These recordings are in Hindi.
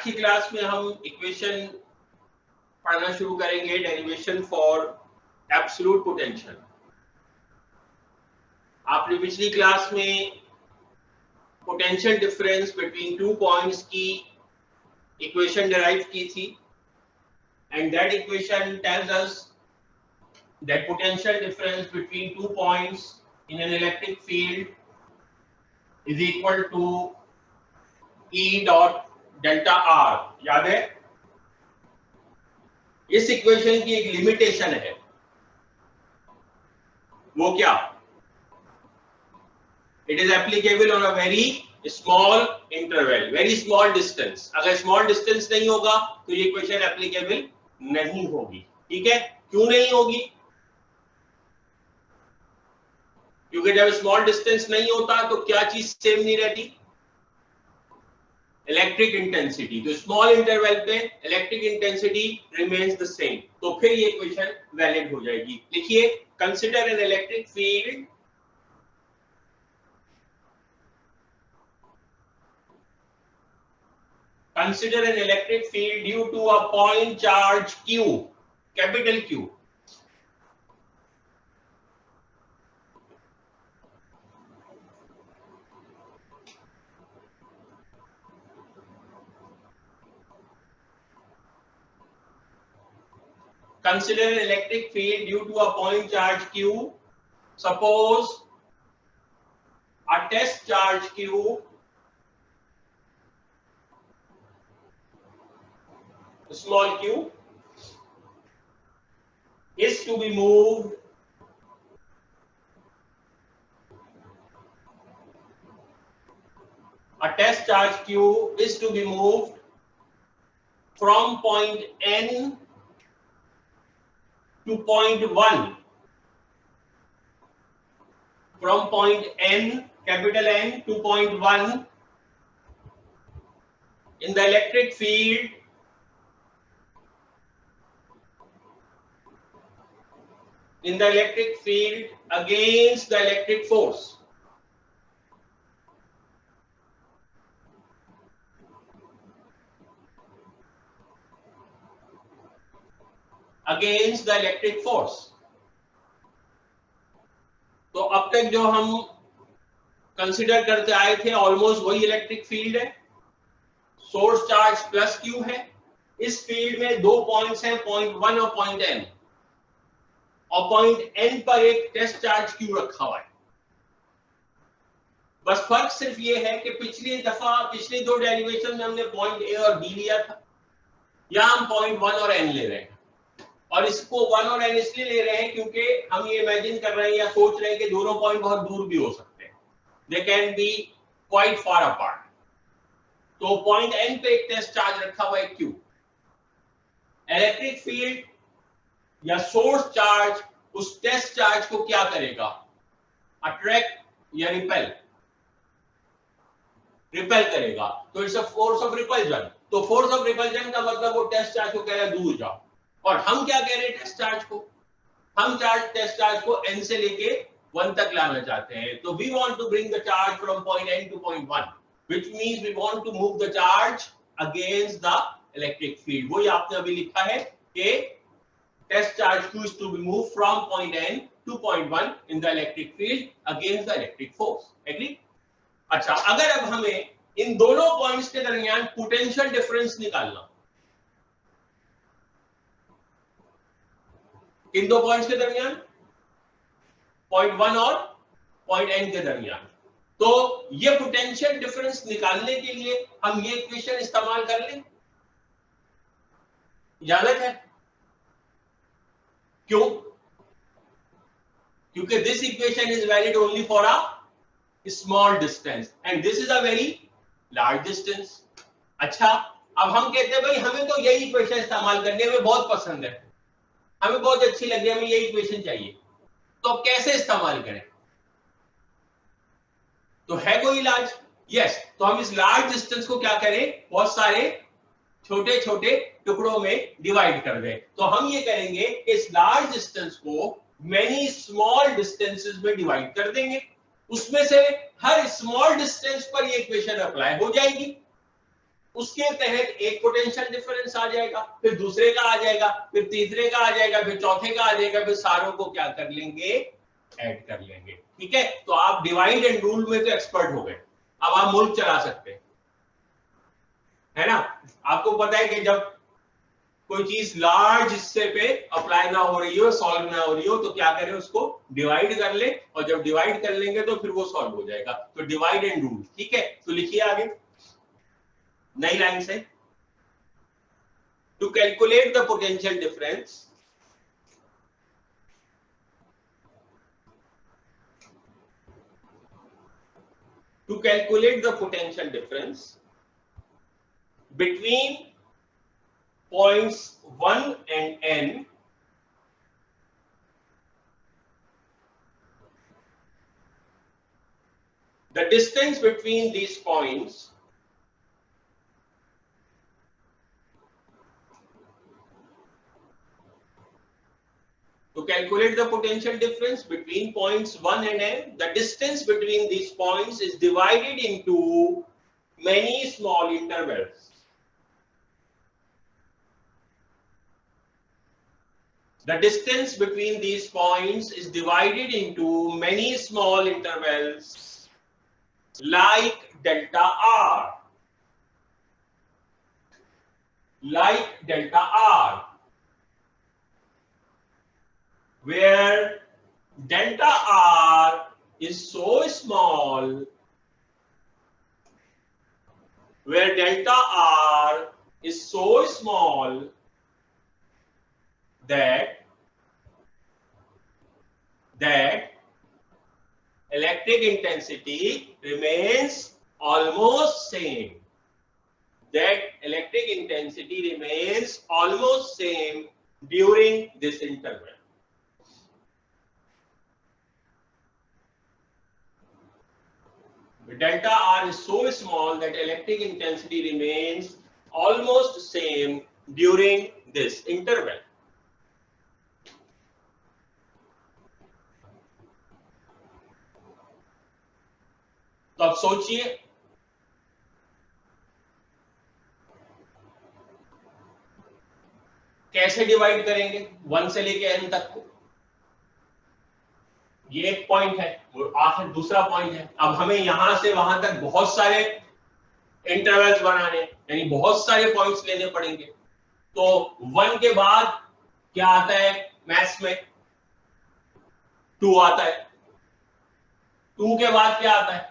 आज की क्लास में हम इक्वेशन पढ़ना शुरू करेंगे, डेरिवेशन फॉर एब्सोल्यूट पोटेंशियल। आपने पिछली क्लास में potential difference between two points की इक्वेशन डिराइव की थी, and that equation tells us that potential difference between two points in an electric field is equal to E dot delta R। याद है? इस इक्वेशन की एक लिमिटेशन है, वो क्या? It is applicable on a very small interval, very small distance. अगर स्मॉल डिस्टेंस नहीं होगा तो ये इक्वेशन एप्लीकेबल नहीं होगी। ठीक है? क्यों नहीं होगी? क्योंकि जब स्मॉल डिस्टेंस नहीं होता तो क्या चीज सेम नहीं रहती? Electric intensity. तो स्मॉल इंटरवल पे electric intensity remains the same, तो फिर ये इक्वेशन वैलिड हो जाएगी। लिखिए, consider an electric field due to a point charge Q, capital Q. Consider an electric field due to a point charge Q. Suppose a test charge Q small q is to be moved from point N to point 1, from point N, capital N, to point 1 in the electric field against the electric force. Against the electric force. तो अब तक जो हम कंसीडर करते आए थे ऑलमोस्ट वही इलेक्ट्रिक फील्ड है। सोर्स चार्ज प्लस Q है। इस फील्ड में दो पॉइंट्स हैं, पॉइंट 1 और पॉइंट N, और पॉइंट N पर एक टेस्ट चार्ज Q रखा हुआ है। बस फर्क सिर्फ ये है कि पिछली दो डेरिवेशन में हमने पॉइंट A और B लिया था, यहां हम पॉइंट 1 और N ले रहे हैं। और इसको 1 और N इसलिए ले रहे हैं क्योंकि हम ये इमेजिन कर रहे हैं या सोच रहे हैं कि दोनों पॉइंट बहुत दूर भी हो सकते हैं, they can be quite far apart. तो पॉइंट N पे एक टेस्ट चार्ज रखा हुआ है Q। इलेक्ट्रिक फील्ड या सोर्स चार्ज उस टेस्ट चार्ज को क्या करेगा? अट्रैक्ट या रिपेल करेगा। तो it's a force of repulsion. तो फोर्स ऑफ रिपल्जन का मतलब वो टेस्ट चार्ज को कह रहा है दूर जाओ। और हम क्या कह रहे हैं टेस्ट चार्ज को? हम टेस्ट चार्ज को N से लेके 1 तक लाना चाहते हैं। तो we want to bring the charge from point N to point 1, which means we want to move the charge against the electric field. वही आपने अभी लिखा है कि test charge Q is to be moved from point N to point 1 in the electric field against the electric force. Agree? अच्छा, अगर अब हमें इन दोनों पॉइंट्स के दरमियान पोटेंशियल डिफरेंस निकालना, इन दो पॉइंट्स के दरमियान, पॉइंट 1 और पॉइंट N के दरमियान, तो ये पोटेंशियल डिफरेंस निकालने के लिए हम ये इक्वेशन इस्तेमाल कर लें। इजाजत है? क्यों? क्योंकि this equation is valid only for a small distance and this is a very large distance. अच्छा, अब हम कहते हैं भाई हमें तो यही इक्वेशन इस्तेमाल करनी है, हमें बहुत पसंद है, हमें बहुत अच्छी लगी, हमें यही इक्वेशन चाहिए, तो कैसे इस्तेमाल करें? तो है कोई इलाज? यस। तो हम इस लार्ज डिस्टेंस को क्या करें? बहुत सारे छोटे छोटे टुकड़ों में डिवाइड कर दें। तो हम ये करेंगे, इस लार्ज डिस्टेंस को मेनी स्मॉल डिस्टेंसेस में डिवाइड कर देंगे, उसमें से हर स्मॉल डिस्टेंस पर ये इक्वेशन अप्लाई हो जाएगी। उसके तहत एक पोटेंशियल डिफरेंस आ जाएगा, फिर दूसरे का आ जाएगा, फिर तीसरे का आ जाएगा, फिर चौथे का आ जाएगा, फिर सारों को क्या कर लेंगे, ऐड कर लेंगे। ठीक है, तो आप डिवाइड एंड रूल में तो एक्सपर्ट हो गए, अब आप मुल्क चला सकते हैं, है ना। आपको पता है कि जब कोई चीज लार्ज हिस्से पे अप्लाई ना हो रही हो, सॉल्व ना हो रही हो, तो क्या करें, उसको डिवाइड कर ले, और जब डिवाइड कर लेंगे तो फिर वो सॉल्व हो जाएगा। तो डिवाइड एंड रूल। ठीक है, तो लिखिए आगे नई लाइन से, to calculate the potential difference to calculate the potential difference between points 1 and n, the distance between these points to calculate the potential difference between points 1 and n, the distance between these points is divided into many small intervals. The distance between these points is divided into many small intervals like delta r. Like delta r, where delta r is so small, where delta r is so small that electric intensity remains almost same. That electric intensity remains almost same during this interval. Delta R is so small that electric intensity remains almost same during this interval. तो अब सोचिए, कैसे डिवाइड करेंगे 1 से लेके n तक को। ये एक पॉइंट है, और आखिर दूसरा पॉइंट है। अब हमें यहां से वहां तक बहुत सारे इंटरवल्स बनाने, यानी बहुत सारे पॉइंट्स लेने पड़ेंगे। तो 1 के बाद क्या आता है मैथ्स में, 2 आता है, 2 के बाद क्या आता है,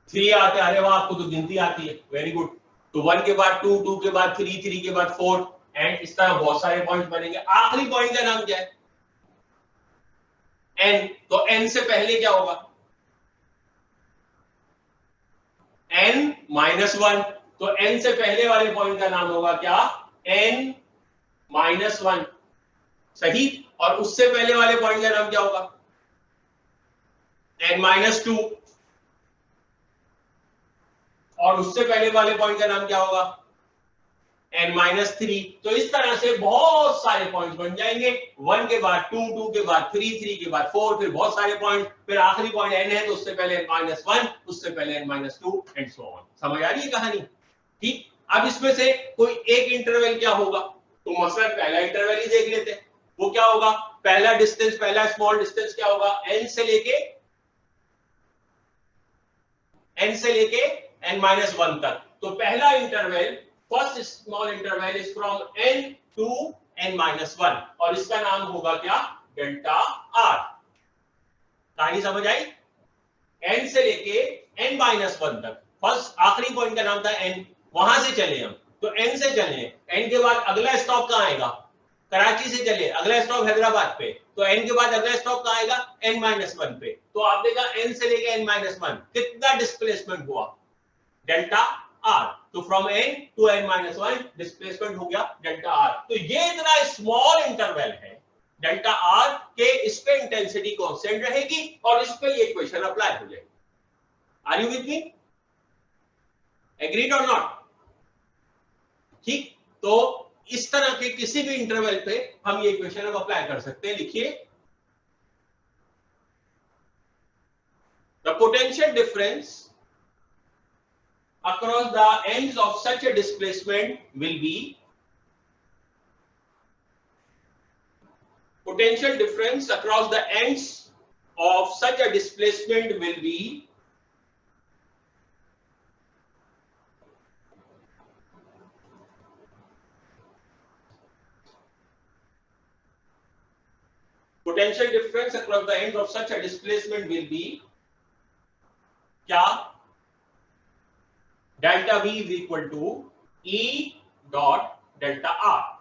3 आता है। अरे वाह, आपको तो गिनती आती है, वेरी गुड। तो 1 के बाद 2, 2 के बाद 3, 3 के बाद 4, एंड इस तरह बहुत सारे पॉइंट्स बनेंगे। आखिरी पॉइंट का नाम क्या है, n। तो n से पहले क्या होगा, n माइनस 1। तो n से पहले वाले पॉइंट का नाम होगा क्या, n माइनस 1, सही। और उससे पहले वाले पॉइंट का नाम क्या होगा, n माइनस 2। और उससे पहले वाले पॉइंट का नाम क्या होगा, n माइनस 3। तो इस तरह से बहुत सारे पॉइंट्स बन जाएंगे। 1 के बाद 2, 2 के बाद 3, 3 के बाद 4, फिर बहुत सारे पॉइंट, फिर आखिरी पॉइंट n है तो उससे पहले n माइनस 1, उससे पहले n minus 2 and so on. समझ आ रही है कहानी, ठीक। अब इसमें से कोई एक इंटरवल क्या होगा, तो मसलन पहला इंटरवल ही देख लेते हैं। वो क्या होगा, पहला डिस्टेंस, पहला स्मॉल डिस्टेंस क्या होगा, n से लेके n माइनस 1 तक। तो पहला interval, first small interval is from n to n minus 1, और इसका नाम होगा क्या, डेल्टा r। कहानी समझ आई, n से लेके n माइनस 1 तक, फर्स्ट आखिरी पॉइंट का नाम था n, वहां से चले हम, तो n से चले, n के बाद अगला स्टॉप कहां आएगा, कराची से चले, अगला स्टॉप हैदराबाद पे, तो n के बाद अगला स्टॉप कहां आएगा, n माइनस 1 पे। तो आप देखा n से लेके n माइनस 1 कितना डिस्प्लेसमेंट हुआ, डेल्टा r। तो from n to n minus 1 displacement हो गया डेल्टा r। तो ये इतना स्मॉल इंटरवल है डेल्टा r के, इस पे इंटेंसिटी कांस्टेंट रहेगी और इस पे ये इक्वेशन अप्लाई हो जाएगी। Are you with me, agreed और नॉट, ठीक। तो इस तरह के किसी भी इंटरवल पे हम ये इक्वेशन अब अप्लाई कर सकते हैं। लिखिए, the potential difference across the ends of such a displacement will be potential difference across the ends of such a displacement will be potential difference across the ends of such a displacement will be क्या delta V is equal to E dot delta R.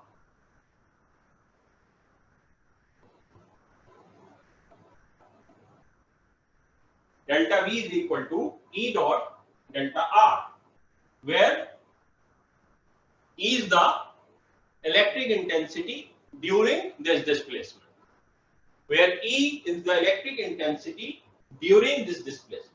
Delta V is equal to E dot delta R, where E is the electric intensity during this displacement. Where E is the electric intensity during this displacement.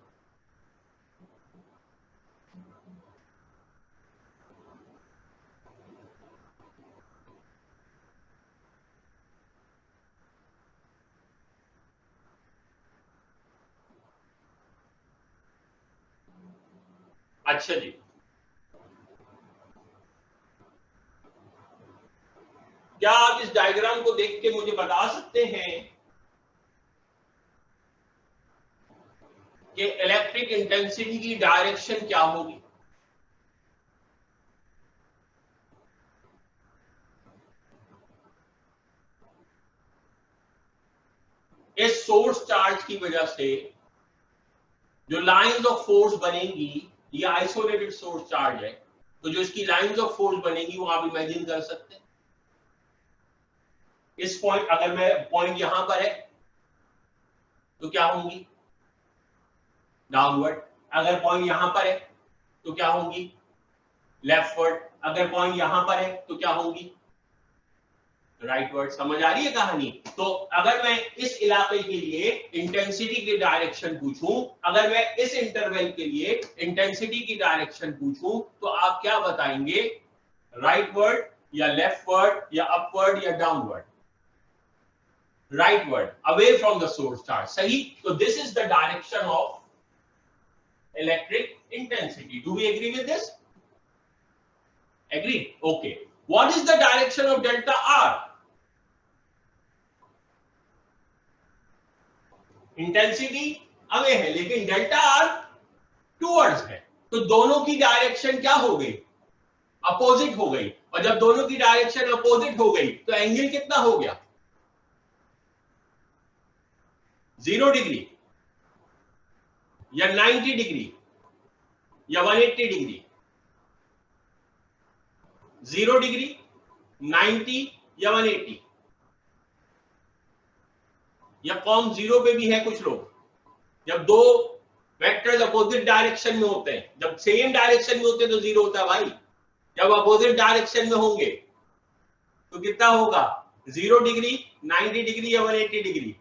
अच्छा जी, क्या आप इस डायग्राम को देख के मुझे बता सकते हैं कि इलेक्ट्रिक इंटेंसिटी की डायरेक्शन क्या होगी? इस सोर्स चार्ज की वजह से जो लाइंस ऑफ फोर्स बनेंगी, ये आइसोलेटेड सोर्स चार्ज है, तो जो इसकी लाइंस ऑफ फोर्स बनेगी वो आप इमेजिन कर सकते हैं। इस पॉइंट, अगर मैं पॉइंट यहां पर है तो क्या होंगी? डाउनवर्ड। अगर पॉइंट यहां पर है तो क्या होंगी? लेफ्टवर्ड। अगर पॉइंट यहां पर है तो क्या होंगी? राइटवर्ड। समझ आ रही है कहानी? तो अगर मैं इस इलाके के लिए इंटेंसिटी की डायरेक्शन पूछूं, अगर मैं इस इंटरवल के लिए इंटेंसिटी की डायरेक्शन पूछूं, तो आप क्या बताएंगे? राइटवर्ड या लेफ्टवर्ड या अपवर्ड या downward? rightward, away from the source charge. सही? So this is the direction of electric intensity. Do we agree with this? Agree? Okay. What is the direction of delta R? Intensity away है, लेकिन delta R towards है, तो दोनों की डायरेक्शन क्या हो गई? अपोजिट हो गई। और जब दोनों की डायरेक्शन अपोजिट हो गई तो एंगल कितना हो गया? 0 डिग्री या 90 डिग्री या 180 डिग्री? 0 डिग्री, 90 या 180? या कॉम 0 पे भी है कुछ लोग। जब दो वेक्टर्स अपोजिट डायरेक्शन में होते हैं, जब सेम डायरेक्शन में होते हैं तो 0 होता है भाई। जब अपोजिट डायरेक्शन में होंगे तो कितना होगा? 0 डिग्री, 90 डिग्री या 180 degree?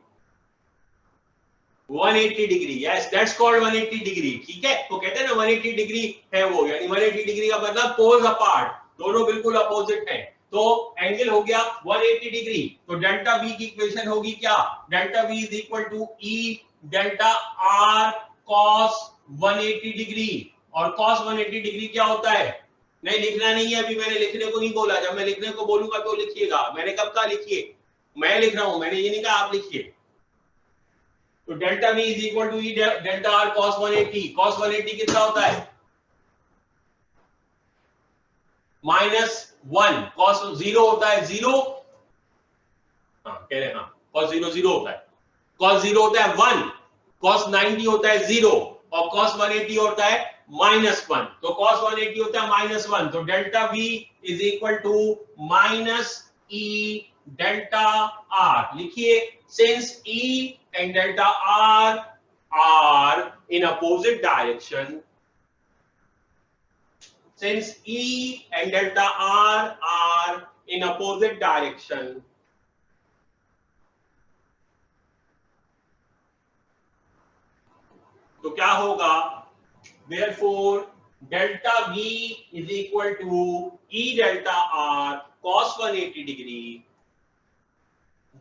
180 degree. Yes, that's called 180 degree. ठीक है, तो कहते हैं ना 180 डिग्री है वो, यानी 180 डिग्री का मतलब पोल्स अपार्ट, दोनों बिल्कुल अपोजिट हैं, तो एंगल हो गया 180 डिग्री। तो डेल्टा V की इक्वेशन होगी क्या? Delta V is equal to E delta R cos 180 degree. और cos 180 डिग्री क्या होता है? नहीं लिखना नहीं है अभी, मैंने लिखने को नहीं बोला। जब मैं लिखने को बोलूंगा तो लिखिएगा। मैंने कब कहा लिखिए? मैं लिख रहा हूं, मैंने ये नहीं कहा आप लिखिए। तो delta V is equal to E delta R cos 180। cos 180 कितना होता है? -1। cos 0 होता है 0। हाँ कह रहे हैं, हाँ cos 0 0 होता है। cos 0 होता है 1, cos 90 होता है 0 और cos 180 होता है -1। तो cos 180 होता है -1, तो delta V is equal to -E delta R। लिखिए, since E and delta R are in opposite direction, since E and delta R are in opposite direction, तो क्या होगा? Therefore delta V is equal to E delta R cos 180 degree.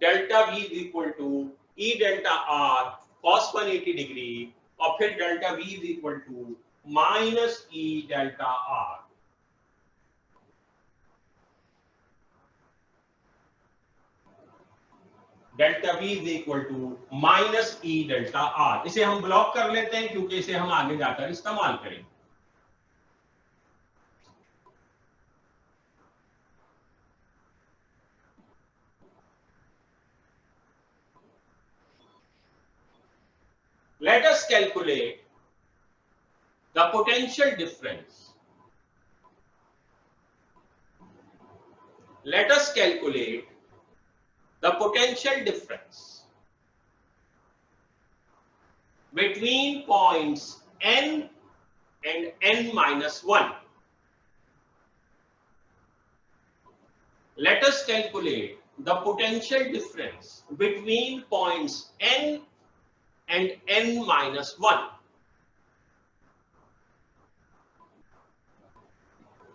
Delta V is equal to E delta R cos 180 degree, और फिर delta V is equal to minus E delta R. Delta V is equal to minus E delta R. इसे हम ब्लॉक कर लेते हैं क्योंकि इसे हम आगे जाकर इस्तेमाल करेंगे। Let us calculate the potential difference. Let us calculate the potential difference between points n and n minus 1. Let us calculate the potential difference between points n and n minus 1.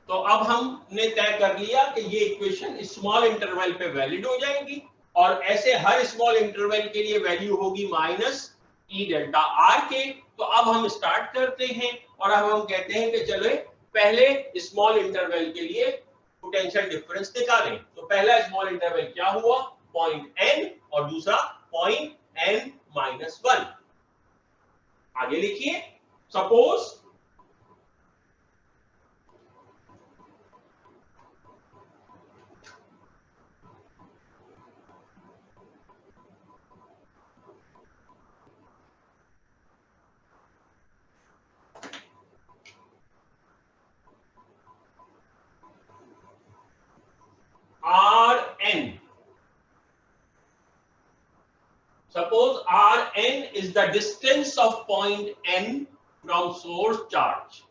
तो अब हमने तय कर लिया कि ये इक्वेशन स्मॉल इंटरवल पे वैलिड हो जाएगी और ऐसे हर स्मॉल इंटरवल के लिए वैल्यू होगी माइनस ई डेल्टा आर के। तो अब हम स्टार्ट करते हैं और अब हम कहते हैं कि चलो पहले स्मॉल इंटरवल के लिए पोटेंशियल डिफरेंस निकालें। तो पहला स्मॉल इंटरवल क्या हुआ, पॉइंट एन, और दूसरा पॉइंट एन माइनस 1। आगे लिखिए, suppose Rn. Suppose Rn is the distance of point n from source charge.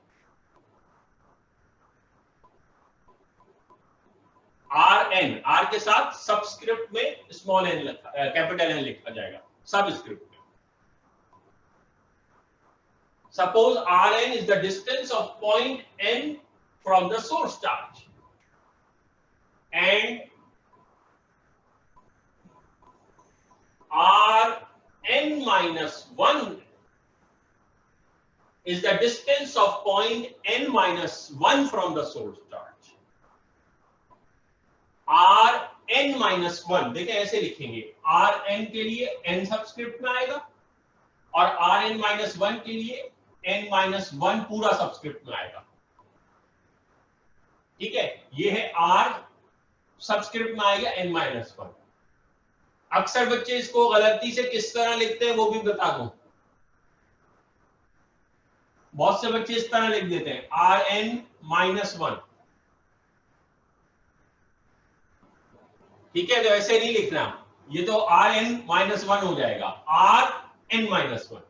Rn, R के साथ सबस्क्रिप्ट में स्मॉल n कैपिटल n लिखा जाएगा सबस्क्रिप्ट में. Suppose Rn is the distance of point n from the source charge and Rn minus 1 is the distance of point n minus 1 from the source charge. Rn minus 1 देखें ऐसे लिखेंगे, Rn के लिए n सबस्क्रिप्ट में आएगा और Rn minus 1 के लिए n minus 1 पूरा सबस्क्रिप्ट में आएगा. ठीक है, ये है R सबस्क्रिप्ट में आएगा n minus 1. अक्सर बच्चे इसको गलती से किस तरह लिखते हैं वो भी बता दूं. बहुत से बच्चे इस तरह लिख देते हैं Rn minus 1. ठीक है, तो ऐसे नहीं लिखना, ये तो Rn minus 1 हो जाएगा, Rn minus 1.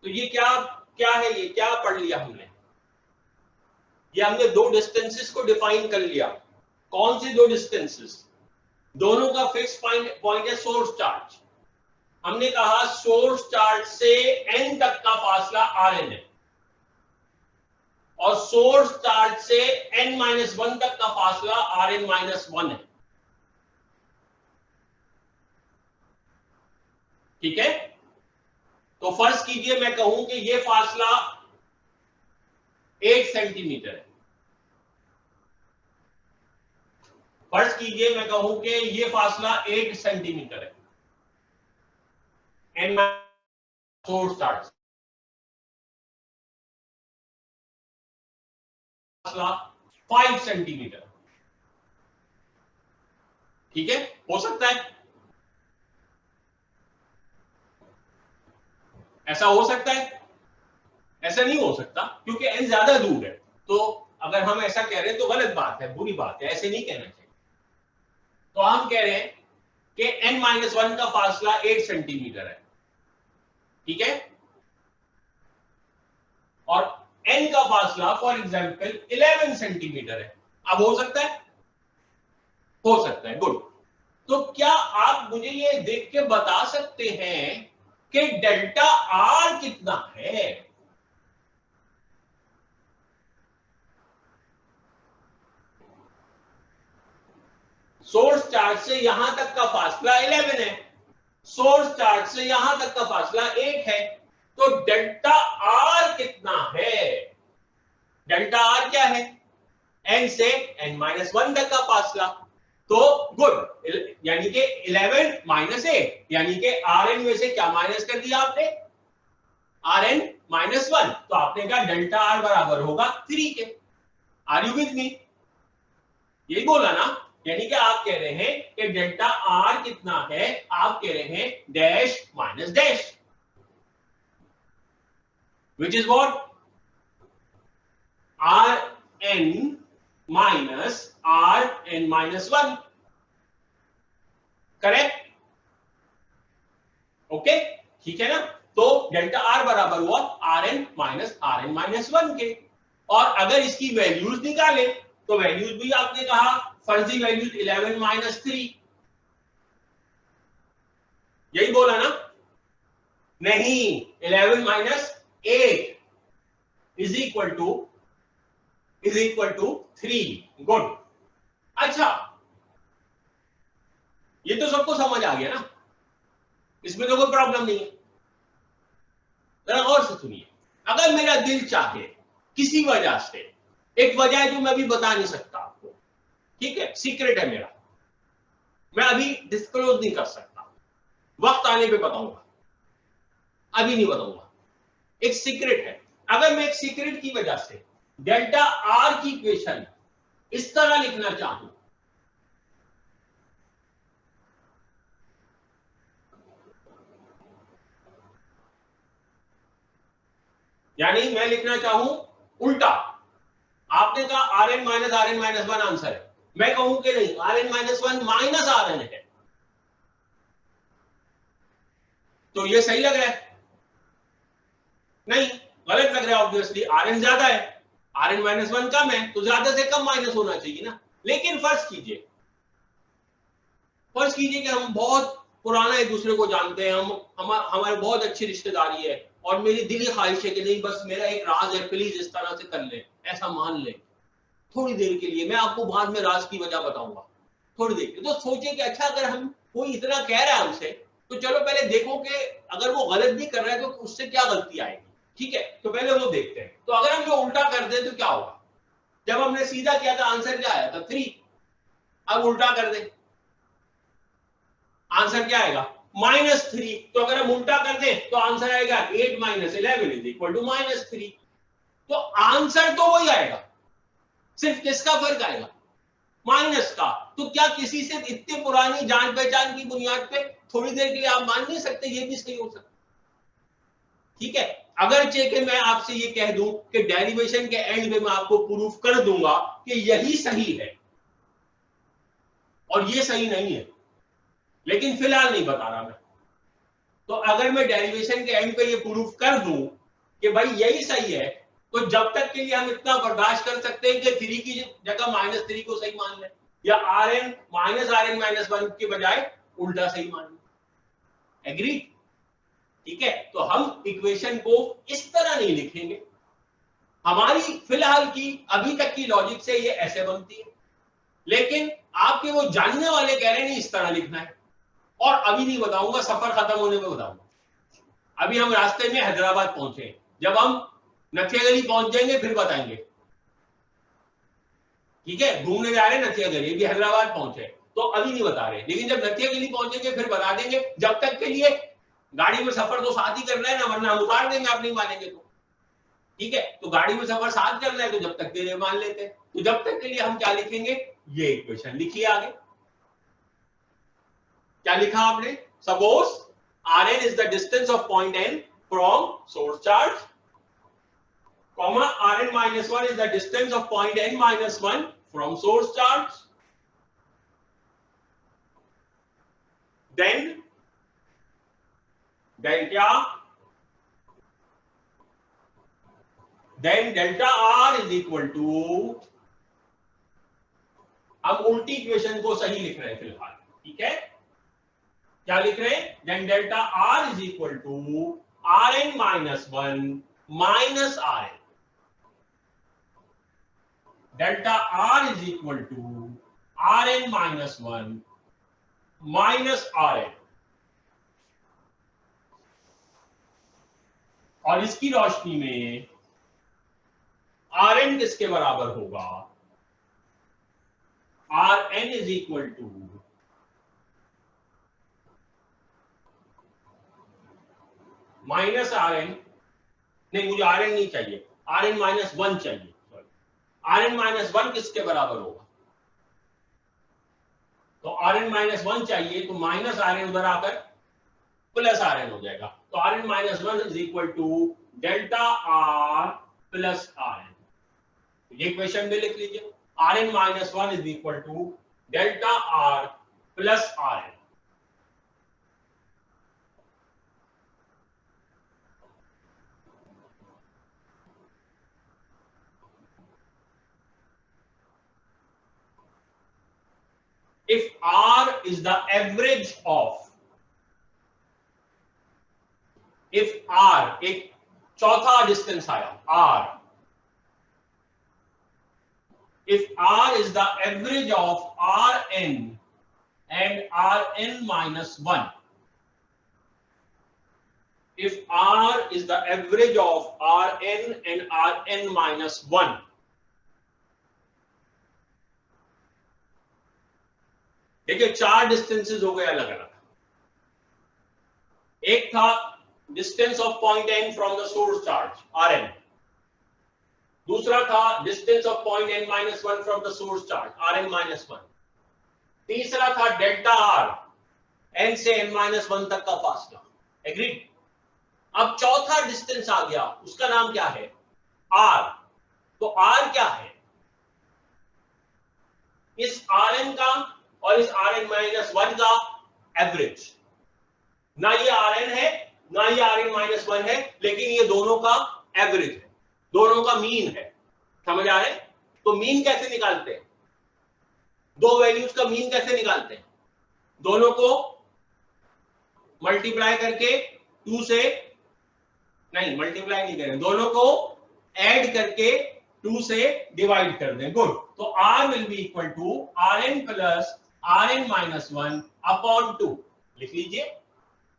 तो ये क्या क्या है, ये क्या पढ़ लिया हमने? ये हमने दो डिस्टेंसेस को डिफाइन कर लिया. कौन सी दो डिस्टेंसेस? दोनों का फिक्स पॉइंट है सोर्स चार्ज. हमने कहा सोर्स चार्ज से n तक का फासला Rn है और सोर्स चार्ज से n-1 तक का फासला Rn-1 है. ठीक है, तो फर्ज कीजिए मैं कहूं कि ये फासला 8 सेंटीमीटर है. फर्ज कीजिए मैं कहूं कि ये फासला 8 सेंटीमीटर है. एन सोर्स चार्ज फासला 5 सेंटीमीटर. ठीक है, हो सकता है, ऐसा हो सकता है, ऐसा नहीं हो सकता क्योंकि n ज्यादा दूर है. तो अगर हम ऐसा कह रहे हैं तो गलत बात है, बुरी बात है, ऐसे नहीं कहना चाहिए. तो हम कह रहे हैं कि n-1 का फासला 8 सेंटीमीटर है. ठीक है, और n का फासला फॉर एग्जांपल 11 सेंटीमीटर है. अब हो सकता है, हो सकता है, गुड. तो क्या आप मुझे ये देख के बता सकते हैं कि डेल्टा आर कितना है? सोर्स चार्ज से यहां तक का फासला 11 है, सोर्स चार्ज से यहां तक का फासला 8 है, तो डेल्टा आर कितना है? डेल्टा आर क्या है? n से n-1 तक का फासला। तो गुड, यानी कि 11 माइनस 8, यानी कि Rn में से क्या माइनस कर दिया आपने? Rn-1। तो आपने कहा डेल्टा आर बराबर होगा 3 के। Are you with me? यही बोला ना, यानी कि आप कह रहे हैं कि डेल्टा आर कितना है? आप कह रहे हैं dash minus dash, which is what? Rn minus Rn-1, correct? Okay, ठीक है ना? तो डेल्टा आर बराबर हुआ Rn माइनस Rn-1 के। और अगर इसकी वैल्यूज निकाले तो वैल्यूज भी आपने कहा फर्जी वैल्यूज 11 माइनस 3, यही बोला ना? नहीं, 11 minus 8 is equal to 3। Good. अच्छा, ये तो सबको समझ आ गया ना, इसमें तो कोई प्रॉब्लम नहीं है। जरा और से सुनिए, अगर मेरा दिल चाहे किसी वजह से, एक वजह है जो मैं अभी बता नहीं सकता आपको, ठीक है, सीक्रेट है मेरा, मैं अभी डिस्क्लोज नहीं कर सकता, वक्त आने पे बताऊंगा, अभी नहीं बताऊंगा, एक सीक्रेट है। अगर मैं एक सीक्रेट की वजह से डेल्टा आर की इक्वेशन इस तरह लिखना चाहूं, यानी मैं लिखना चाहूं उल्टा, आपने कहा Rn माइनस Rn-1 आंसर है, मैं कहूं कि नहीं, Rn-1 माइनस Rn है, तो ये सही लग रहा है? नहीं, गलत लग रहा है। ऑब्वियसली Rn ज्यादा है, Rn-1 कम है, तो ज्यादा से कम माइनस होना चाहिए ना। लेकिन फर्ज कीजिए कि हम बहुत पुराना एक दूसरे को जानते हैं, हमारे बहुत अच्छी रिश्तेदारी है, और मेरी दिली ख्वाहिश है कि नहीं, बस मेरा एक राज है, प्लीज इस तरह से कर ले, ऐसा मान ले थोड़ी देर के लिए, मैं आपको बाद में राज की वजह बताऊंगा, थोड़ी देर के। तो सोचिए कि अच्छा, अगर हम कोई इतना कह रहा है हमसे, तो चलो पहले देखो कि अगर वो गलत भी कर रहा है तो उससे क्या गलती आएगी, ठीक है? तो पहले वो देखते हैं। तो अगर हम जो उल्टा कर दे तो क्या होगा? जब हमने सीधा किया था आंसर क्या आया था? 3। अब उल्टा कर दे, आंसर क्या आएगा? -3। तो अगर हम उल्टा कर दें तो आंसर आएगा 8 माइनस 11 इज इक्वल टू -3। तो आंसर तो वही आएगा, सिर्फ किसका फर्क आएगा? माइनस का। तो क्या किसी से इतनी पुरानी जान पहचान की बुनियाद पे थोड़ी देर के लिए आप मान नहीं सकते ये भी सही हो सकता? ठीक है, अगर कि मैं आपसे ये कह दूं कि डेरिवेशन के एंड में मैं आपको प्रूफ कर दूंगा कि यही सही है और ये सही नहीं है, लेकिन फिलहाल नहीं बता रहा मैं। तो अगर मैं डेरिवेशन के एंड पे ये प्रूफ कर दूं कि भाई यही सही है, तो जब तक के लिए हम इतना बर्दाश्त कर सकते हैं कि 3 की जगह -3 को सही मान लें, या Rn माइनस Rn-1 के बजाय उल्टा सही मान लें। एग्री? ठीक है, तो हम इक्वेशन को इस तरह नहीं लिखेंगे, हमारी फिलहाल की अभी तक की लॉजिक से ये ऐसे बनती है, लेकिन आपके वो जानने वाले कह रहे हैं नहीं इस तरह लिखना है। और अभी नहीं बताऊंगा, सफर खत्म होने में बताऊंगा। अभी हम रास्ते में हैदराबाद पहुंचे, जब हम नथियागली पहुंच जाएंगे फिर बताएंगे, ठीक है? घूमने जा रहे हैं नथियागली, भी हैदराबाद पहुंचे, तो अभी नहीं बता रहे, लेकिन जब नथियागली पहुंचेंगे फिर बता देंगे। जब तक के लिए गाड़ी में सफर तो साथ ही करना है ना, वरना हम उतार देंगे आप नहीं मानेंगे तो, ठीक है? तो गाड़ी में सफर साथ करना है, तो जब तक के लिए मान लेते हैं। तो जब तक के लिए हम क्या लिखेंगे? ये इक्वेशन लिखिए आगे। क्या लिखा आपने? Suppose Rn is the distance of point n from source charge, comma Rn-1 is the distance of point n-1 from source charge. Then delta R is equal to, हम उल्टी इक्वेशन को सही लिख रहे हैं फिलहाल, ठीक है? क्या लिख रहे हैं? Then delta R is equal to Rn-1 minus Rn. Delta R is equal to Rn minus 1 minus Rn, और इसकी रोशनी में Rn किसके बराबर होगा? Rn is equal to minus Rn, नहीं मुझे Rn नहीं चाहिए, Rn माइनस 1 चाहिए, सॉरी Rn माइनस 1 किसके बराबर होगा? तो Rn माइनस 1 चाहिए, तो माइनस Rn बराबर प्लस Rn हो जाएगा। तो Rn minus 1 is equal to delta R plus Rn। ये क्वेश्चन में लिख लीजिए, Rn minus 1 is equal to delta R plus Rn। If R is the average of, if R एक चौथा डिस्टेंस आया R, if R is the average of Rn and Rn minus 1, if R is the average of Rn and Rn minus 1, देखिए चार डिस्टेंसेस हो गए अलग अलग। एक था distance of point n from the source charge Rn, दूसरा था distance of point n minus 1 from the source charge Rn minus 1, तीसरा था डेल्टा R, n से n माइनस 1 तक का फासला। एग्रीड? अब चौथा डिस्टेंस आ गया, उसका नाम क्या है? R। तो R क्या है? इस Rn का और इस Rn माइनस 1 का एवरेज। ना ये Rn है ना ये Rn माइनस 1 है, लेकिन ये दोनों का एवरेज है, दोनों का मीन है। समझ आ रहे हैं? तो मीन कैसे निकालते हैं? दो वैल्यूज का मीन कैसे निकालते हैं? दोनों को मल्टीप्लाई करके 2 से, नहीं मल्टीप्लाई नहीं करें, दोनों को ऐड करके 2 से डिवाइड कर दें। गुड। तो R will be equal to Rn plus Rn minus 1 upon 2। लिख लीजिए,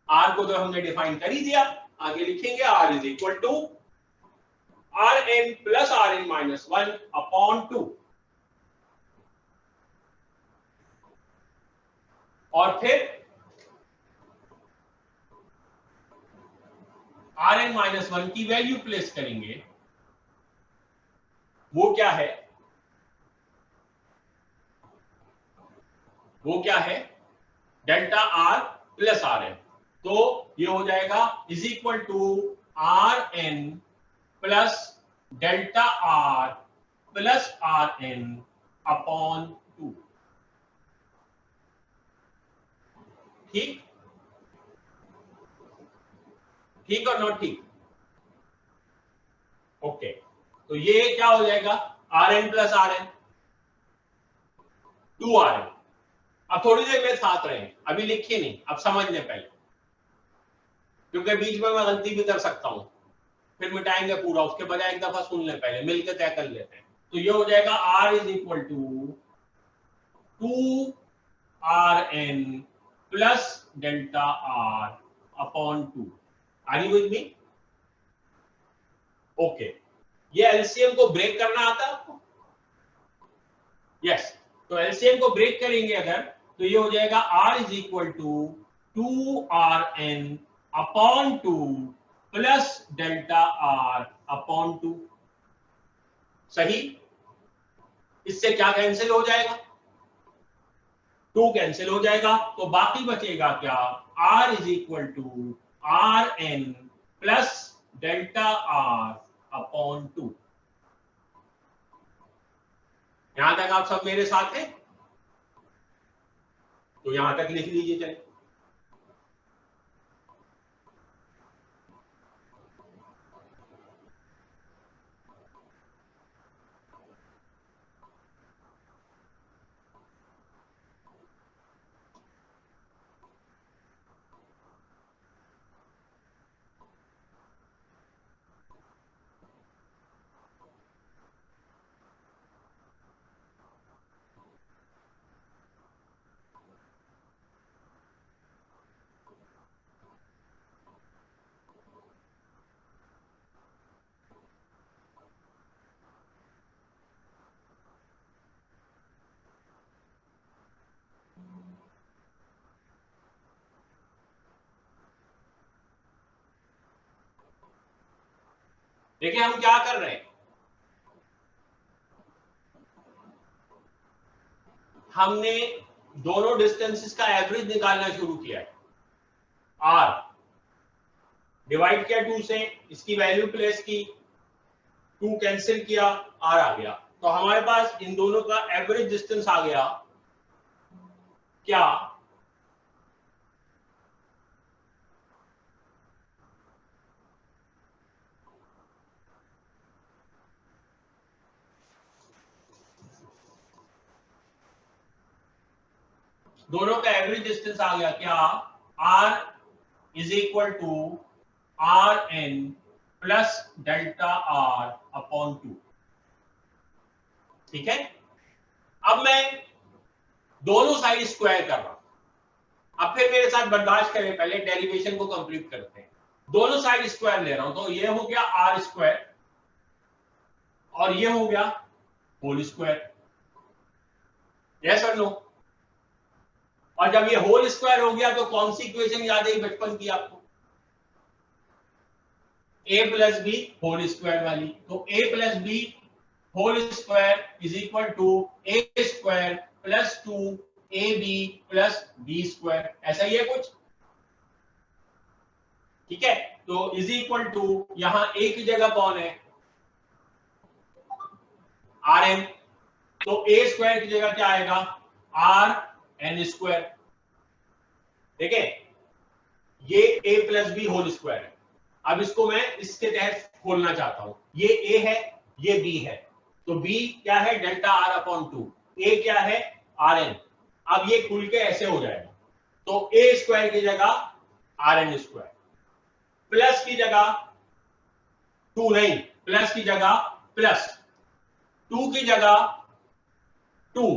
R को तो हमने डिफाइन कर ही दिया, आगे लिखेंगे R is equal to Rn plus Rn minus 1 upon 2, और फिर Rn माइनस 1 की वैल्यू प्लेस करेंगे। वो क्या है? वो क्या है? Delta R plus Rn। तो ये हो जाएगा is equal to Rn plus delta R plus Rn upon 2। ठीक? ठीक और नॉट ठीक? ओके, तो ये क्या हो जाएगा? Rn plus Rn, 2Rn। अब थोड़ी देर में साथ रहें, अभी लिखिए नहीं, अब समझ लें पहले, क्योंकि बीच में मैं गलती भी कर सकता हूं, फिर मिटाएंगे पूरा, उसके बजाय एक दफा सुन लें पहले, मिलकर तय कर लेते हैं। तो ये हो जाएगा R is equal to 2Rn plus delta R upon 2। Are you with me? Okay, ये एलसीएम को ब्रेक करना आता है आपको? यस। तो एलसीएम को ब्रेक करेंगे अगर, तो ये हो जाएगा R is equal to 2Rn upon 2 plus delta R upon 2। सही? इससे क्या कैंसिल हो जाएगा? 2 कैंसिल हो जाएगा, तो बाकी बचेगा क्या? R is equal to Rn plus delta R upon 2। यहां तक आप सब मेरे साथ हैं? तो यहां तक लिख लीजिए चलिए। देखिए हम क्या कर रहे हैं, हमने दोनों डिस्टेंसेस का एवरेज निकालना शुरू किया है। r डिवाइड किया 2 से, इसकी वैल्यू प्लेस की, 2 कैंसिल किया, r आ गया। तो हमारे पास इन दोनों का एवरेज डिस्टेंस आ गया क्या, दोनों का एवरेज डिस्टेंस आ गया क्या, r is equal to R N plus delta R upon 2। ठीक है, अब मैं दोनों साइड स्क्वायर कर रहा हूं। अब फिर मेरे साथ बर्दाश्त करें, पहले डेरिवेशन को कंप्लीट करते हैं। दोनों साइड स्क्वायर ले रहा हूं, तो ये हो गया आर स्क्वायर और ये हो गया होल स्क्वायर। यस और नो? और जब ये होल स्क्वायर हो गया तो कौन सी इक्वेशन याद है बचपन की आपको, a plus B whole square वाली। तो a plus B whole square is equal to a square plus 2ab plus b square, ऐसा ही है कुछ। ठीक है, तो इज इक्वल टू यहां a की जगह कौन है, आर एन, तो a स्क्वायर की जगह क्या आएगा, आर एन स्क्वायर। ठीक है, ये a plus B whole square है। अब इसको मैं इसके तहत खोलना चाहता हूं, ये a है, ये b है, तो b क्या है, डेल्टा r अपॉन 2, a क्या है, आर एन। अब ये खुल के ऐसे हो जाएगा, तो a स्क्वायर की जगह आर एन स्क्वायर, प्लस की जगह 2 नहीं, प्लस की जगह प्लस, 2 की जगह 2,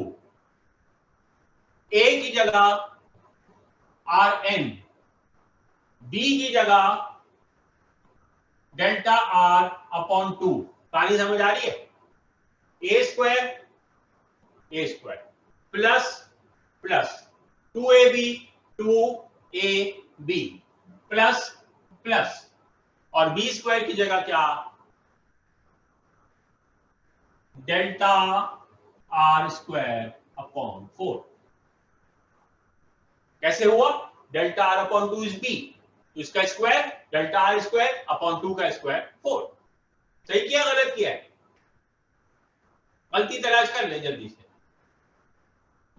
a की जगह आर एन, b की जगह डेल्टा आर अपॉन 2। कहानी समझ आ रही है, a square plus plus 2ab 2ab plus plus, और बी स्क्वायर की जगह क्या, डेल्टा आर स्क्वायर अपॉन 4। कैसे हुआ, delta R upon 2 is B, तो इसका square delta R square upon 2 का स्क्वायर 4। सही किया गलत किया है, गलती तलाश कर ले जल्दी से,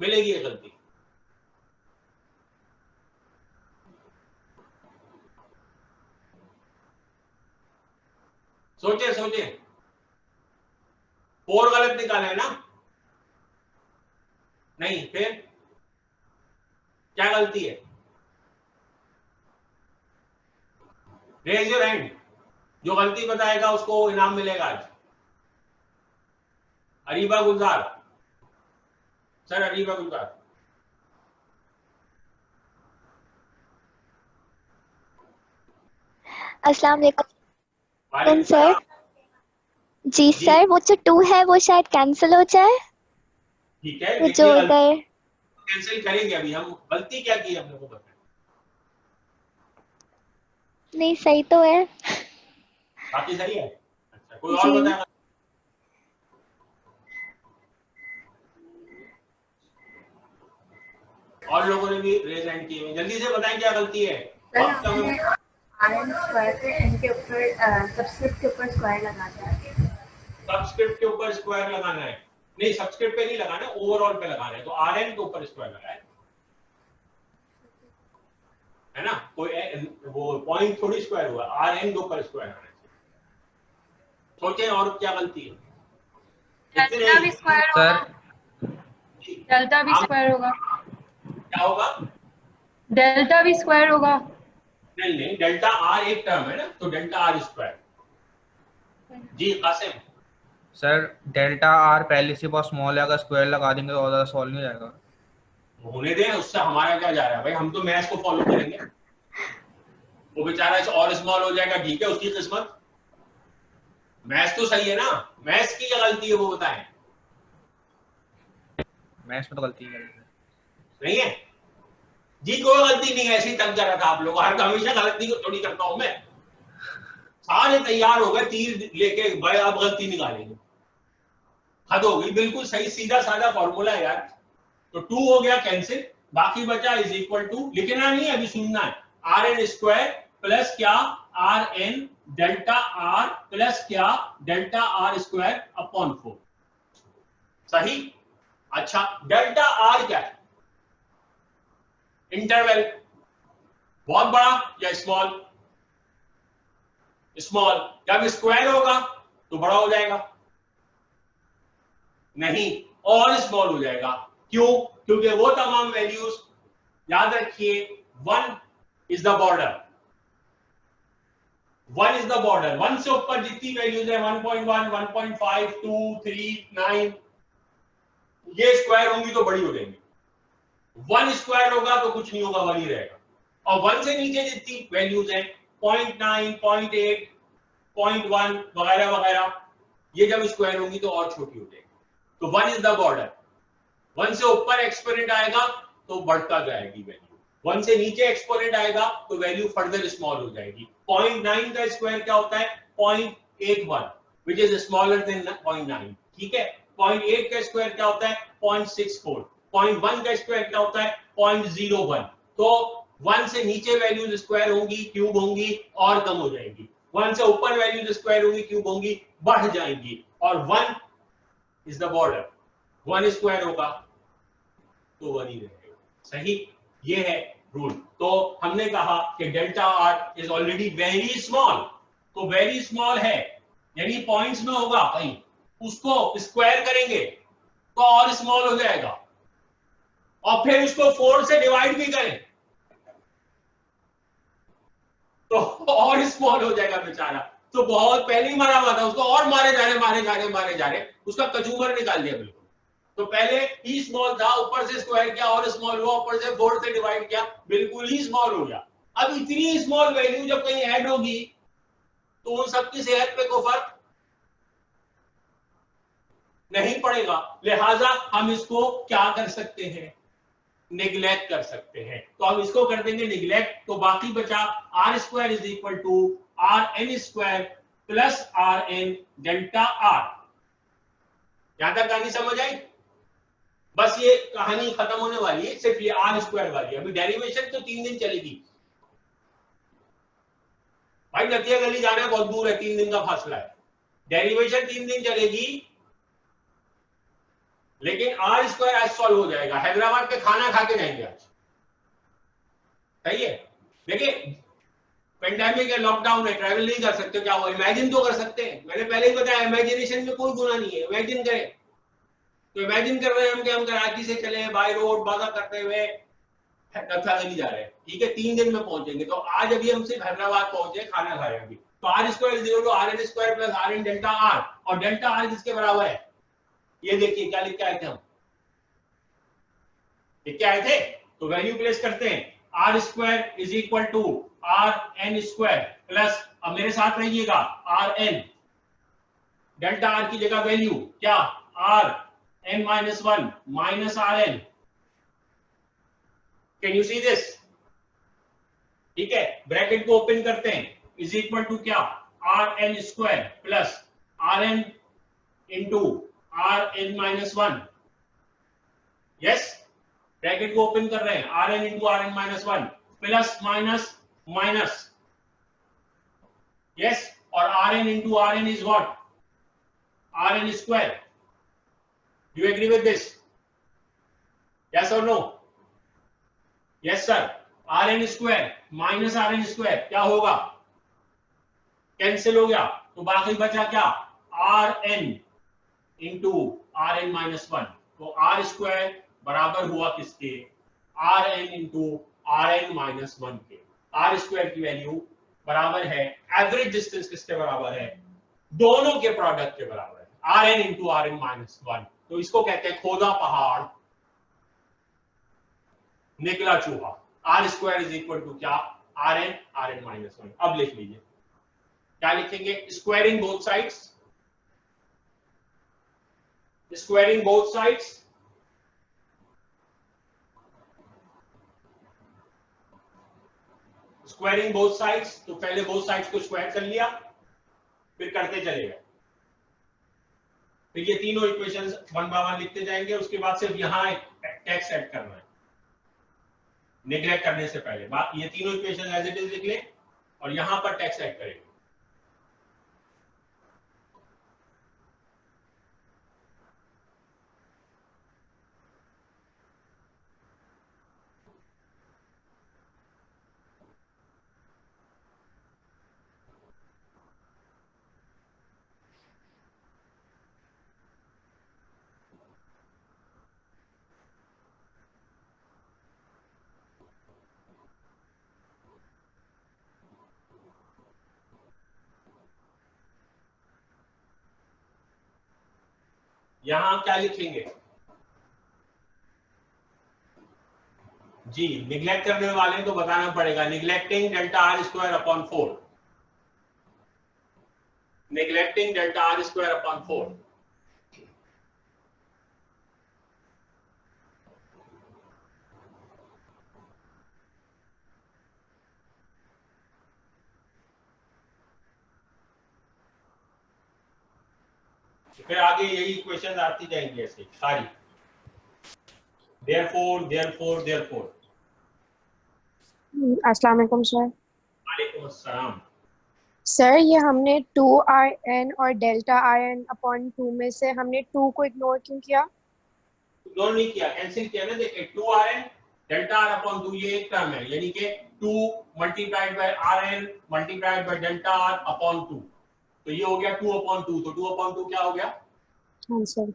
मिलेगी ये गलती। सोचे सोचे, 4 गलत निकाला है ना, नहीं फिर क्या गलती है, रेज योर हैंड, जो गलती बताएगा उसको इनाम मिलेगा आज। अरीबा गुलजार सर, अरीबा गुलजार। अस्सलाम वालेकुम सर। जी सर, वो जो 2 है वो शायद कैंसिल हो जाए, ठीक है, वो जो उधर कैंसिल करेंगे। अभी हम गलती क्या की हमने को बताया, नहीं सही तो है, बाकी सही है। अच्छा, कोई और बताएगा, और लोगों ने भी रेज हैंड किए, जल्दी से बताएं क्या गलती है। आरएन स्क्वायर पे एन के ऊपर सबस्क्रिप्ट के ऊपर स्क्वायर लगाना है, सबस्क्रिप्ट के ऊपर स्क्वायर लगाना है, नहीं सबस्क्रिप्ट पे नहीं लगाना, ओवरऑल पे लगाना है, तो आरएन के ऊपर स्क्वायर लगाए, है ना, कोई वो पॉइंट थोड़ी स्क्वायर हुआ, आरएन के ऊपर स्क्वायर लगाना है। सोचें और क्या गलती है, डेल्टा भी स्क्वायर होगा, डेल्टा भी स्क्वायर होगा, क्या होगा, डेल्टा भी स्क्वायर होगा, नहीं नहीं, डेल्टा आर एक टर्म है ना, तो डेल्टा आर स्क्वायर। जी कासिम सर, डेल्टा आर पहले से बहुत स्मॉल है, अगर स्क्वायर लगा देंगे तो ज्यादा सॉल्व नहीं जाएगा। होने दें, उससे हमारा क्या जा रहा है भाई, हम तो मैथ्स को फॉलो करेंगे। वो बेचारा और स्मॉल हो जाएगा, ठीक है, उसकी किस्मत, मैथ्स तो सही है ना, मैथ्स की क्या गलती है वो बताएं। मैथ्स में तो गलती नहीं है जी, कोई गलती नहीं है, ऐसी तंग कर रहा था आप लोग, हर हमेशा गलती को थोड़ी करता हूं मैं। सारे तैयार हो गए तीर लेके, भाई अब गलती निकालेंगे, हद हो गई, बिल्कुल सही सीधा साधा फॉर्मूला है यार। तो 2 हो गया कैंसिल, बाकी बचा इज इक्वल टू, लिखना नहीं है अभी, सुनना है, आर एन स्क्वायर प्लस क्या are N delta R plus क्या डेल्टा आर स्क्वायर अपॉन 4, सही। अच्छा डेल्टा आर क्या है? इंटरवल, बहुत बड़ा या स्मॉल? स्मॉल। जब स्क्वायर होगा तो बड़ा हो जाएगा, नहीं और स्मॉल हो जाएगा। क्यों? क्योंकि वो तमाम वैल्यूज, याद रखिए 1 is the border, 1 is the border, 1 से ऊपर जितनी वैल्यूज है 1.1, 1.5, 2, 3, 9, ये स्क्वायर होंगी तो बड़ी हो जाएंगी। 1 स्क्वायर होगा तो कुछ नहीं होगा, 1 ही रहेगा। और 1 से नीचे जितनी वैल्यूज हैं 0.9, 0.8, 0.1 वगैरह वगैरह, ये जब स्क्वायर होंगी तो और छोटी हो जाएगी। तो 1 इज द बॉर्डर। 1 से ऊपर एक्सपोनेंट आएगा तो बढ़ता जाएगी वैल्यू, 1 से नीचे एक्सपोनेंट आएगा तो वैल्यू फर्दर स्मॉल हो जाएगी। 0.9 का स्क्वायर क्या होता है? 0.81 विच इज स्मॉलर देन 0.9, ठीक है। 0.8 का स्क्वायर क्या होता है? 0.64। 0.1 का स्क्वायर क्या होता है? 0.01। तो 1 से नीचे वैल्यूज स्क्वायर होंगी, क्यूब होंगी और कम हो जाएंगी, 1 से ऊपर वैल्यूज स्क्वायर होंगी, क्यूब होंगी, बढ़ जाएंगी। और 1 इज द बॉर्डर, 1 स्क्वायर होगा तो 1 ही रहेगा, सही। ये है रूल। तो हमने कहा कि delta R is already very small, तो वेरी स्मॉल है यानी पॉइंट्स में होगा कहीं, उसको स्क्वायर करेंगे तो और स्मॉल हो जाएगा, और फिर उसको 4 से डिवाइड भी करें तो और स्मॉल हो जाएगा बेचारा। तो बहुत पहले ही मरा हुआ था, उसको और मारे जा रहे, उसका कचूमर निकाल दिया बिल्कुल। तो पहले ही स्मॉल था, ऊपर से स्क्वायर किया और स्मॉल हुआ, ऊपर से 4 से डिवाइड किया, बिल्कुल ही स्मॉल हो गया। अब इतनी स्मॉल वैल्यू जब कहीं ऐड होगी तो उन सबकी सेहत पे कोई फर्क नहीं पड़ेगा, लिहाजा हम इसको क्या कर सकते हैं? निगलेक्ट कर सकते हैं। तो हम इसको कर देंगे निगलेक्ट, तो बाकी बचा R square is equal to R N square plus are N delta R. यहां तक कहानी समझ आई? बस ये कहानी खत्म होने वाली है, सिर्फ ये आर स्क्वायर वाली। अभी डेरिवेशन तो 3 दिन चलेगी भाई, नदिया गली जाना है, बहुत दूर है, 3 दिन का फासला है। डेरिवेशन 3 दिन चलेगी, लेकिन आर स्क्वायर आज सॉल्व हो जाएगा। हैदराबाद के खाना खा के जाएंगे आज, सही है। देखिए पेंडेमिक है, लॉकडाउन है, ट्रैवल नहीं कर सकते, क्या वो इमेजिन तो कर सकते हैं। मैंने पहले ही बताया इमेजिनेशन में कोई गुना नहीं है, इमेजिन करें। तो इमेजिन कर रहे हैं हम कि हम कराची से चले बाय रोड बागा करते हुए नदिया गली जा रहे हैं, ठीक है, 3 दिन में पहुंचेंगे। तो आज अभी हम सिर्फ हैदराबाद पहुंचे, खाना खाए अभी। तो R square is equal to R N square plus are N delta R, और डेल्टा आर किसके बराबर है? ये देखिए क्या लिख के आए थे हम, लिख के आए थे। तो वैल्यू प्लेस करते हैं, R square is equal to R N square plus, अब मेरे साथ रहिएगा, आर एन, डेल्टा आर की जगह वैल्यू क्या? Are N minus 1 minus are n. Can you see this? ठीक है, ब्रैकेट को ओपन करते हैं, इज इक्वल टू क्या? Are N square plus are N into are N minus 1। Yes, bracket को ओपन कर रहे हैं, r N into are N minus 1 plus minus minus, yes, और r N into are n is what? R N square. Do you agree with this? Yes और no? Yes sir. R N square minus are N square क्या होगा? कैंसिल हो गया, तो बाकी बचा क्या? Are N into are N minus 1। तो आर स्क्वायर बराबर हुआ किसके? R N into are N minus 1 के। आर स्क्वायर की वैल्यू बराबर है, एवरेज डिस्टेंस किसके बराबर है? दोनों के प्रोडक्ट के बराबर है, are N into are N minus 1। तो इसको कहते हैं खोदा पहाड़ निकला चूहा। R square is equal to क्या? Are N minus 1। अब लिख लीजिए, क्या लिखेंगे? Squaring both sides, squaring both sides, squaring both sides. तो पहले बोथ साइड्स को स्क्वायर कर लिया, फिर करते चले गए। फिर ये तीनों इक्वेशंस वन बाय वन लिखते जाएंगे, उसके बाद सिर्फ यहाँ एक टेक्स्ट ऐड करना है नेग्लेक्ट करने से पहले। बात ये तीनों इक्वेशन एज इट इज लिख लें और यहाँ पर टेक्स्ट ऐड करेंगे। यहां क्या लिखेंगे जी? निग्लेक्ट करने वाले तो बताना पड़ेगा, neglecting delta R square upon 4, neglecting delta R square upon 4। फिर आगे यही इक्वेशन आती जाएंगी ऐसे सारी। therefore अस्सलाम वालेकुम सर। वालेकुम अस्सलाम। सर ये हमने 2rn और डेल्टा rn अपॉन 2 में से हमने 2 को इग्नोर क्यों किया? इग्नोर नहीं किया, कैंसिल किया ना। देखिए 2rn डेल्टा r अपॉन 2 ये एक टर्म है, यानी कि 2 multiplied by rn multiplied by delta r upon 2, तो ये हो गया 2 अपॉन 2। तो 2 अपॉन 2 क्या हो गया? हाँ sir,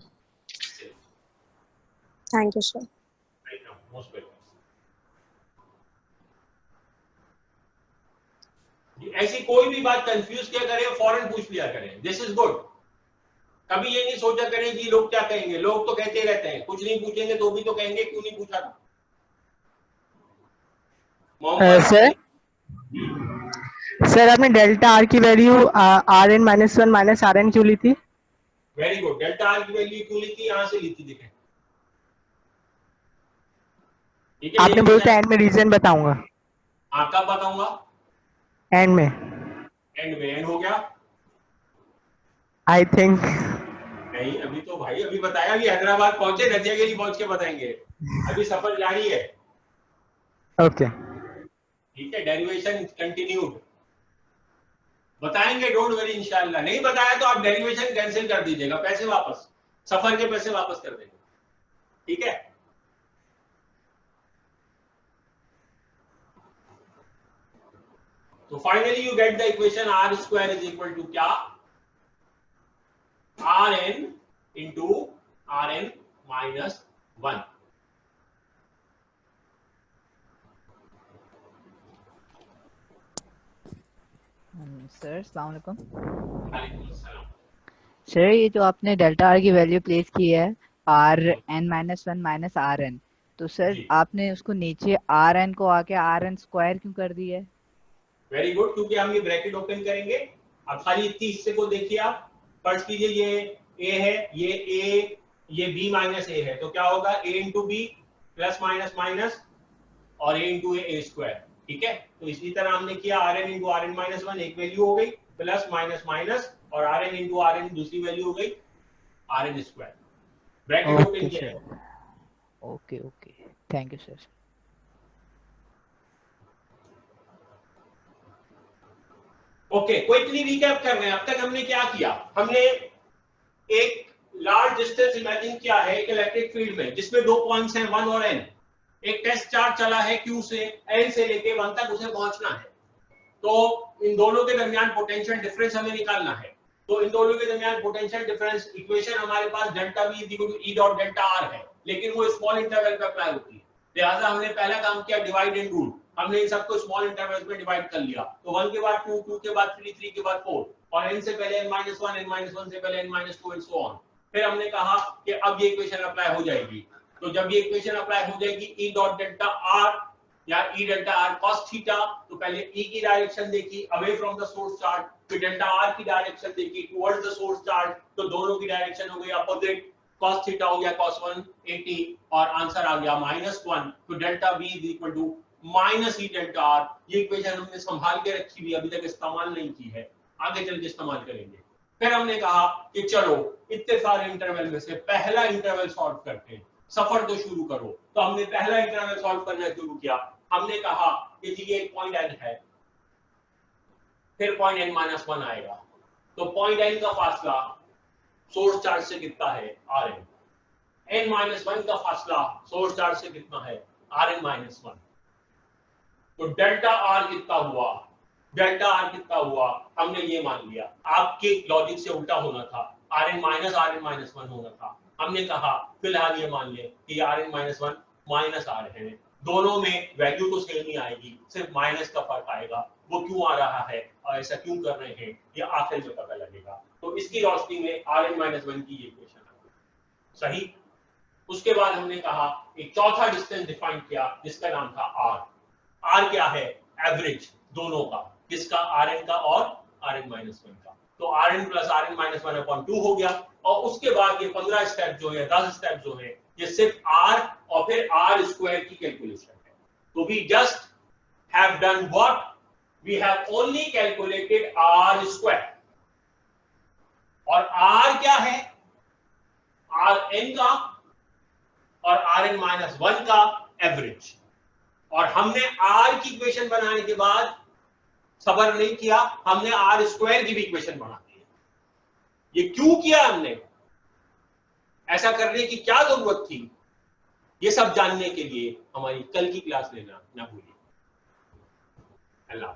thank you sir. Most welcome. ऐसी कोई भी बात कंफ्यूज किया करें, फौरन पूछ लिया करें, दिस इज गुड। कभी ये नहीं सोचा करें कि लोग क्या कहेंगे, लोग तो कहते रहते हैं, कुछ नहीं पूछेंगे तो भी तो कहेंगे क्यों नहीं पूछा था। सर आपने डेल्टा आर की value R N -1 minus are N क्यों ली थी? Very good. डेल्टा आर की वैल्यू क्यों ली थी? यहां से ली थी, देखें। आपने बोला था एंड में रीजन बताऊंगा। कब बताऊंगा? एंड में। एंड हो गया आई थिंक। नहीं अभी तो भाई अभी बताया, अभी हैदराबाद पहुंचे, रतियागेरी पहुंच के बताएंगे, अभी सफर जारी है। ओके ठीक है, डेरिवेशन कंटिन्यूड बताएंगे, डोंट वरी इंशाल्लाह। नहीं बताया तो आप डेरिवेशन कैंसिल कर दीजिएगा, पैसे वापस, सफर के पैसे वापस कर देंगे, ठीक है। तो finally you get the equation r square is equal to क्या? Are N into are N minus 1। Sir अस्सलाम वालेकुम। वालेकुम अस्सलाम। सर ये जो आपने डेल्टा आर की वैल्यू प्लेस की है are N minus 1 minus are N, तो सर जी। आपने उसको नीचे आर एन को आके आर एन स्क्वायर क्यों कर दी है? वेरी गुड, क्योंकि हम ये ब्रैकेट ओपन करेंगे। अब खाली इतनी हिस्से को देखिए आप, फर्ज कीजिए ये ए है, ये ए, ये बी माइनस ए है, तो क्या होगा? A into b plus minus minus और ए इंटू ए स्क्वायर, ठीक है। तो इसी तरह हमने किया r N into are N minus 1 एक वैल्यू हो गई, प्लस माइनस माइनस और r N into are n दूसरी वैल्यू हो गई r N square. Bracket open okay किया। Sir, okay okay, thank you sir. Okay, quickly recap कर रहे हैं। अब तक हमने क्या किया? हमने एक लार्ज डिस्टेंस इमेजिन किया है एक इलेक्ट्रिक फील्ड में, जिसमें 2 पॉइंट्स हैं 1 और n। एक टेस्ट चार्ज चला है q से n से लेके 1 तक, उसे पहुंचना है। तो इन दोनों के दरमियान पोटेंशियल डिफरेंस हमें निकालना है। तो इन दोनों के दरमियान पोटेंशियल डिफरेंस इक्वेशन हमारे पास delta v equal to e dot delta r है, लेकिन वो स्मॉल इंटरवल पे अप्लाई होती है। लिहाजा हमने पहला काम किया डिवाइड एंड रूल, हमने इन सबको स्मॉल इंटरवल्स में डिवाइड कर लिया। तो 1 के बाद 2, 2 के बाद 3, 3 के बाद 4 और n से पहले n-1, n-1 से पहले n-2 एंड सो ऑन। फिर हमने कहा कि अब ये इक्वेशन अप्लाई हो जाएगी। तो जब ये इक्वेशन अप्लाई हो जाएगी e डॉट डेल्टा r या e delta r cos theta, तो पहले e की डायरेक्शन देखी away from the source charge, फिर डेल्टा r की डायरेक्शन देखी टुवर्ड्स द सोर्स चार्ज, तो दोनों की डायरेक्शन हो गई अपोजिट। cos थीटा हो गया cos 180 और आंसर आ गया -1। तो delta v is equal to minus E delta R. ये इक्वेशन हमने संभाल के रखी हुई, अभी तक इस्तेमाल नहीं की है। आगे चल के इस्तेमाल करेंगे। फिर हमने कहा कि चलो इतने सारे इंटरवल में से पहला इंटरवल सॉल्व करते हैं, सफर तो शुरू करो। तो हमने पहला इंटरवल सॉल्व करना शुरू किया। हमने कहा कि जी ये पॉइंट n है, फिर पॉइंट n-1 आएगा, तो पॉइंट n का फासला सोर्स चार्ज से कितना है, Rn। n-1 का फासला सोर्स चार्ज से कितना है, Rn-1। तो डेल्टा R कितना हुआ, डेल्टा R कितना हुआ, हमने ये मान लिया। आपके लॉजिक से उल्टा होना था, Rn-1 होना था। हमने कहा फिलहाल ये मान ले कि Rn-1 माइनस R है, दोनों में वैल्यू तो सेम ही आएगी, सिर्फ माइनस का फर्क आएगा। वो क्यों आ रहा है और ऐसा क्यों कर रहे हैं, ये आखिर में पता लगेगा। तो इसकी रोशनी में Rn-1 की इक्वेशन सही। उसके बाद हमने कहा एक चौथा डिस्टेंस डिफाइन किया जिसका नाम था R। R क्या है, एवरेज दोनों का, किसका, Rn का और Rn-1 का। तो Rn प्लस Rn-1/2 हो गया। और उसके बाद ये 15 स्टेप जो है, 10 स्टेप जो है, ये सिर्फ R और फिर R स्क्वायर की कैलकुलेशन है। तो we just have done what, we have only calculated R square. और R क्या है, Rn का और Rn-1 का एवरेज। और हमने R की इक्वेशन बनाने के बाद सबर नहीं किया, हमने R स्क्वायर की भी इक्वेशन बना दी। ये क्यों किया हमने, ऐसा करने की क्या जरूरत थी, ये सब जानने के लिए हमारी कल की क्लास लेना ना भूलिए। अल्लाह।